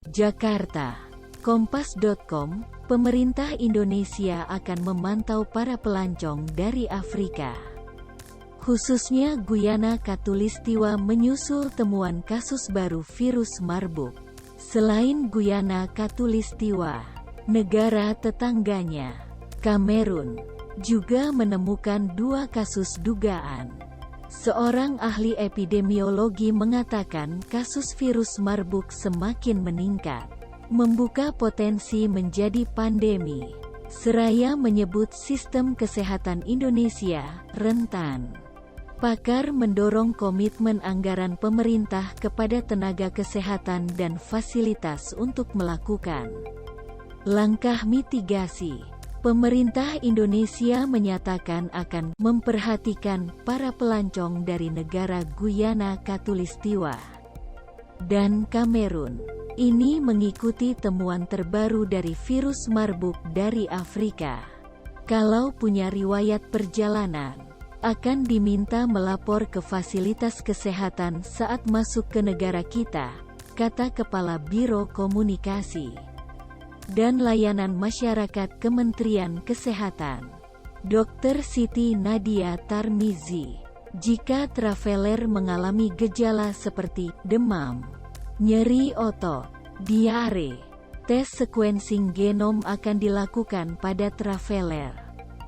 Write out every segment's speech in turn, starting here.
Jakarta. Kompas.com, pemerintah Indonesia akan memantau para pelancong dari Afrika. Khususnya Guyana Khatulistiwa menyusul temuan kasus baru virus Marburg. Selain Guyana Khatulistiwa, negara tetangganya, Kamerun, juga menemukan 2 kasus dugaan. Seorang ahli epidemiologi mengatakan kasus virus Marburg semakin meningkat, membuka potensi menjadi pandemi. Seraya menyebut sistem kesehatan Indonesia rentan. Pakar mendorong komitmen anggaran pemerintah kepada tenaga kesehatan dan fasilitas untuk melakukan langkah mitigasi. Pemerintah Indonesia menyatakan akan memperhatikan para pelancong dari negara Guyana Khatulistiwa dan Kamerun. Ini mengikuti temuan terbaru dari virus Marburg dari Afrika. Kalau punya riwayat perjalanan, akan diminta melapor ke fasilitas kesehatan saat masuk ke negara kita, kata Kepala Biro Komunikasi dan Layanan Masyarakat Kementerian Kesehatan, Dr. Siti Nadia Tarmizi. Jika traveler mengalami gejala seperti demam, nyeri otot, diare, tes sequencing genom akan dilakukan pada traveler.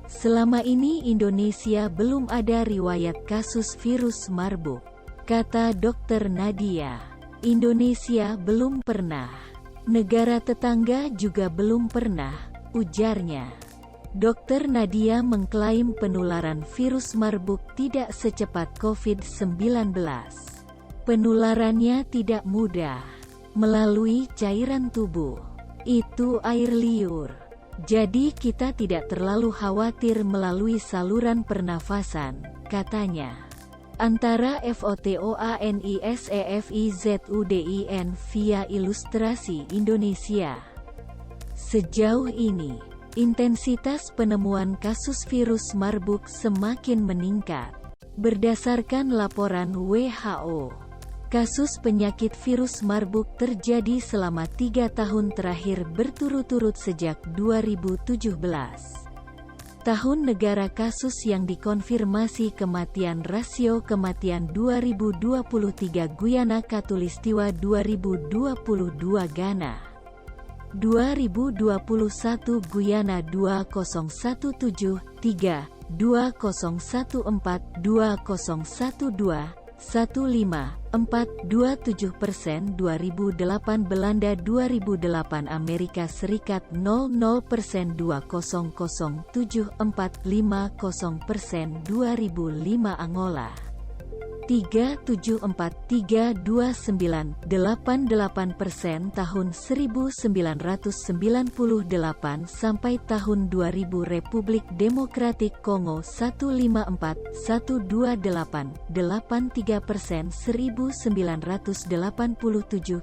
Selama ini Indonesia belum ada riwayat kasus virus Marburg, kata Dr. Nadia. Indonesia belum pernah. Negara tetangga juga belum pernah, ujarnya. Dr. Nadia mengklaim penularan virus Marburg tidak secepat COVID-19. Penularannya tidak mudah, melalui cairan tubuh. Itu air liur. Jadi kita tidak terlalu khawatir melalui saluran pernafasan, katanya. Antara FOTOANISEFIZUDIN via Ilustrasi Indonesia. Sejauh ini, intensitas penemuan kasus virus Marburg semakin meningkat. Berdasarkan laporan WHO, kasus penyakit virus Marburg terjadi selama 3 tahun terakhir berturut-turut sejak 2017. Tahun negara kasus yang dikonfirmasi kematian. Rasio kematian 2023 Guyana Khatulistiwa 2022 Ghana 2021 Guyana 2017 3 2014 2012 15,427%. 2008 Belanda 2008 Amerika Serikat 00% 200745,0%. 2005 Angola 374,329,88%. Tahun 1998 sampai tahun 2000 Republik Demokratik Kongo 154,128,83%. 1987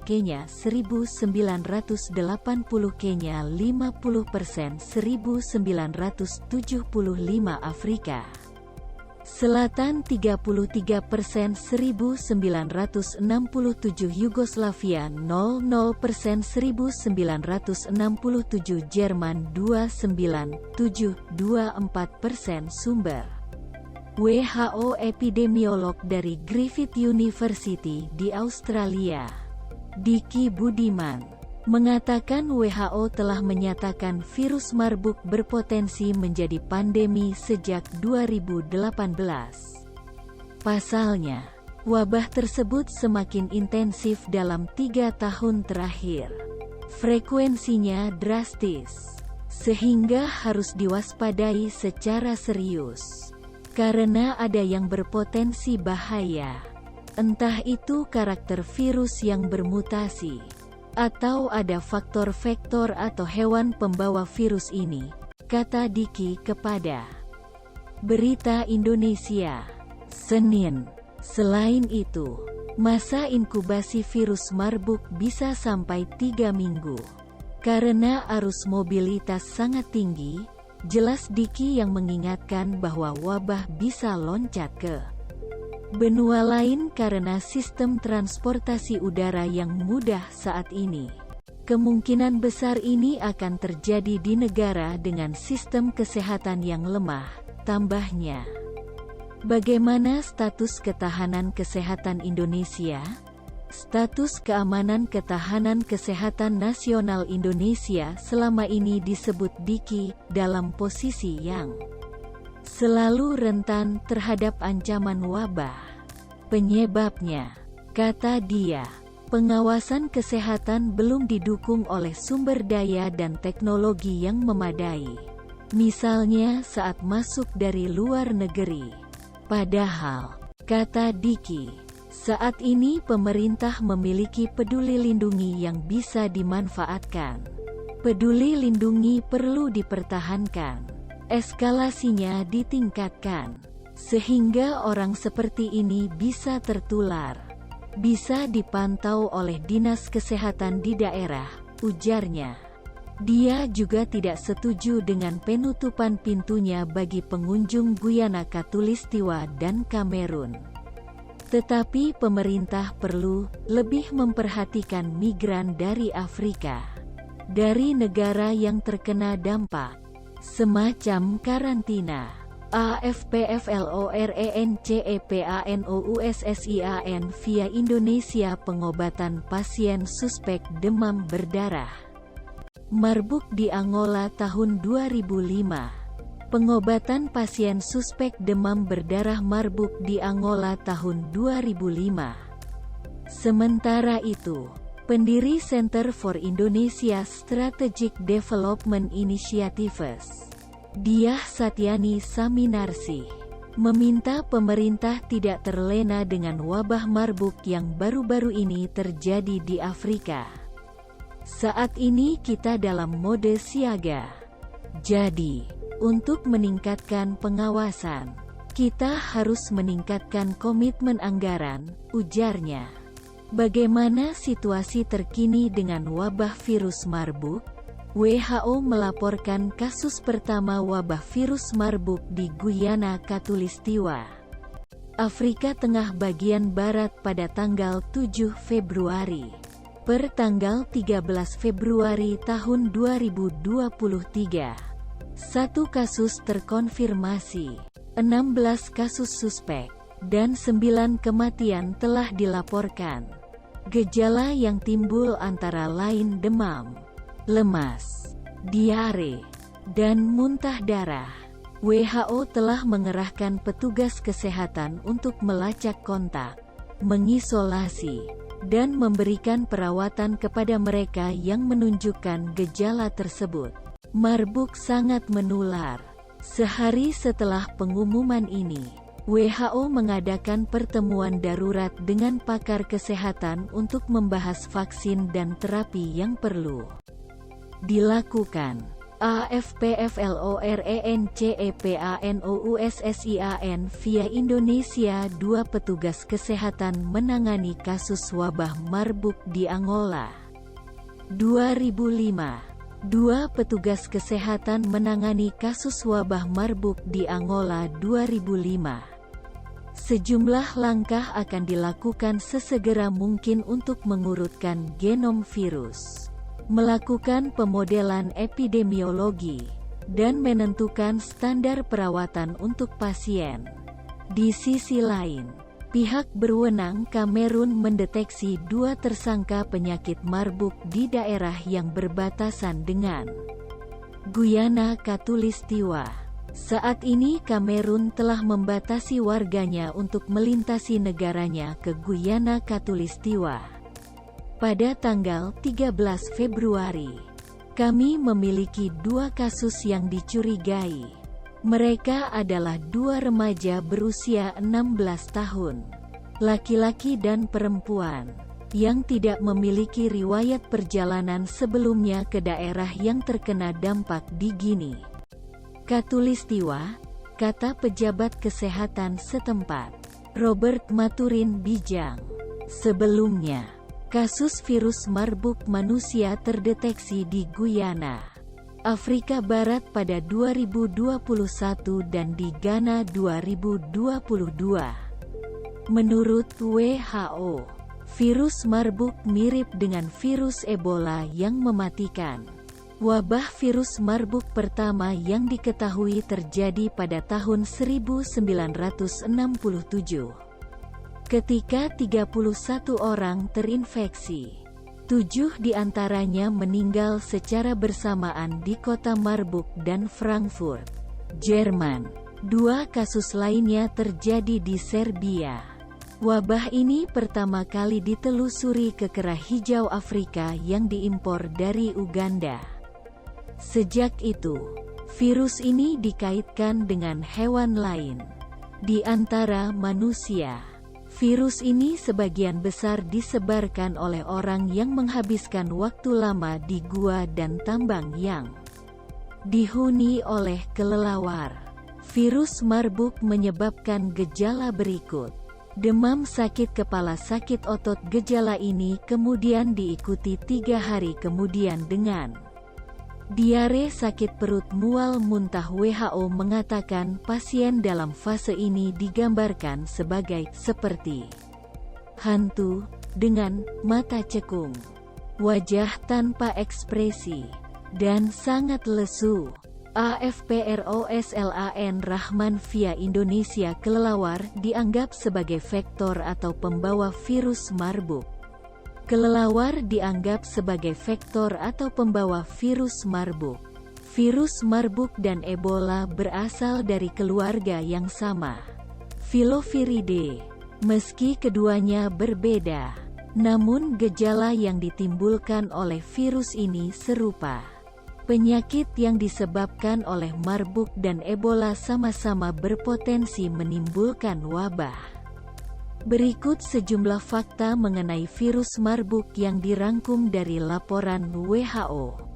Kenya 1980 Kenya 50%. 1975 Afrika Selatan 33%. 1967 Yugoslavia 00%. 1967 Jerman 29,724%. Sumber WHO. Epidemiolog dari Griffith University di Australia, Diki Budiman, mengatakan WHO telah menyatakan virus Marburg berpotensi menjadi pandemi sejak 2018. Pasalnya, wabah tersebut semakin intensif dalam 3 tahun terakhir. Frekuensinya drastis, sehingga harus diwaspadai secara serius. Karena ada yang berpotensi bahaya. Entah itu karakter virus yang bermutasi, atau ada faktor-faktor atau hewan pembawa virus ini, kata Diki kepada Berita Indonesia, Senin. Selain itu, masa inkubasi virus Marburg bisa sampai 3 minggu. Karena arus mobilitas sangat tinggi, jelas Diki yang mengingatkan bahwa wabah bisa loncat ke benua lain karena sistem transportasi udara yang mudah saat ini. Kemungkinan besar ini akan terjadi di negara dengan sistem kesehatan yang lemah, tambahnya. Bagaimana status ketahanan kesehatan Indonesia? Status keamanan ketahanan kesehatan nasional Indonesia selama ini disebut Diki, dalam posisi yang selalu rentan terhadap ancaman wabah. Penyebabnya, kata dia, pengawasan kesehatan belum didukung oleh sumber daya dan teknologi yang memadai. Misalnya saat masuk dari luar negeri. Padahal, kata Diki, saat ini pemerintah memiliki Peduli Lindungi yang bisa dimanfaatkan. Peduli Lindungi perlu dipertahankan, eskalasinya ditingkatkan, sehingga orang seperti ini bisa tertular, bisa dipantau oleh Dinas Kesehatan di daerah, ujarnya. Dia juga tidak setuju dengan penutupan pintunya bagi pengunjung Guyana Khatulistiwa dan Kamerun. Tetapi pemerintah perlu lebih memperhatikan migran dari Afrika, dari negara yang terkena dampak, semacam karantina. AFPFLORENCEPANOUSSIAN via Indonesia pengobatan pasien suspek demam berdarah Marburg di Angola tahun 2005. Pengobatan pasien suspek demam berdarah Marburg di Angola tahun 2005. Sementara itu, pendiri Center for Indonesia Strategic Development Initiatives, Diah Satyani Saminarsih, meminta pemerintah tidak terlena dengan wabah Marburg yang baru-baru ini terjadi di Afrika. Saat ini kita dalam mode siaga. Jadi, untuk meningkatkan pengawasan, kita harus meningkatkan komitmen anggaran, ujarnya. Bagaimana situasi terkini dengan wabah virus Marburg? WHO melaporkan kasus pertama wabah virus Marburg di Guyana Khatulistiwa, Afrika Tengah bagian barat pada tanggal 7 Februari. Per tanggal 13 Februari tahun 2023. 1 kasus terkonfirmasi, 16 kasus suspek, dan 9 kematian telah dilaporkan. Gejala yang timbul antara lain demam, lemas, diare, dan muntah darah. WHO telah mengerahkan petugas kesehatan untuk melacak kontak, mengisolasi, dan memberikan perawatan kepada mereka yang menunjukkan gejala tersebut. Marburg sangat menular. Sehari setelah pengumuman ini, WHO mengadakan pertemuan darurat dengan pakar kesehatan untuk membahas vaksin dan terapi yang perlu dilakukan. AFPFLORENCEPANOUSSIAN via Indonesia 2 petugas kesehatan menangani kasus wabah Marburg di Angola. 2005. 2 petugas kesehatan menangani kasus wabah Marburg di Angola 2005. Sejumlah langkah akan dilakukan sesegera mungkin untuk mengurutkan genom virus, melakukan pemodelan epidemiologi, dan menentukan standar perawatan untuk pasien. Di sisi lain, pihak berwenang Kamerun mendeteksi 2 tersangka penyakit Marburg di daerah yang berbatasan dengan Guyana Khatulistiwa. Saat ini Kamerun telah membatasi warganya untuk melintasi negaranya ke Guyana Khatulistiwa. Pada tanggal 13 Februari, kami memiliki 2 kasus yang dicurigai. Mereka adalah 2 remaja berusia 16 tahun, laki-laki dan perempuan, yang tidak memiliki riwayat perjalanan sebelumnya ke daerah yang terkena dampak di Gini Khatulistiwa, kata pejabat kesehatan setempat, Robert Maturin Bijang. Sebelumnya, kasus virus Marburg manusia terdeteksi di Guyana, Afrika Barat pada 2021 dan di Ghana 2022. Menurut WHO, Virus Marburg mirip dengan virus Ebola yang mematikan. Wabah virus Marburg pertama yang diketahui terjadi pada tahun 1967. Ketika 31 orang terinfeksi. 7 diantaranya meninggal secara bersamaan di kota Marburg dan Frankfurt, Jerman. 2 kasus lainnya terjadi di Serbia. Wabah ini pertama kali ditelusuri ke kera hijau Afrika yang diimpor dari Uganda. Sejak itu, virus ini dikaitkan dengan hewan lain, di antara manusia. Virus ini sebagian besar disebarkan oleh orang yang menghabiskan waktu lama di gua dan tambang yang dihuni oleh kelelawar. Virus Marburg menyebabkan gejala berikut. Demam, sakit kepala, sakit otot. Gejala ini kemudian diikuti 3 hari kemudian dengan diare, sakit perut, mual, muntah. WHO mengatakan pasien dalam fase ini digambarkan sebagai seperti hantu, dengan mata cekung, wajah tanpa ekspresi, dan sangat lesu. AFPROSLAN Rahman via Indonesia. Kelelawar dianggap sebagai vektor atau pembawa virus Marburg. Kelelawar dianggap sebagai vektor atau pembawa virus Marburg. Virus Marburg dan Ebola berasal dari keluarga yang sama, Filoviridae. Meski keduanya berbeda, namun gejala yang ditimbulkan oleh virus ini serupa. Penyakit yang disebabkan oleh Marburg dan Ebola sama-sama berpotensi menimbulkan wabah. Berikut sejumlah fakta mengenai virus Marburg yang dirangkum dari laporan WHO.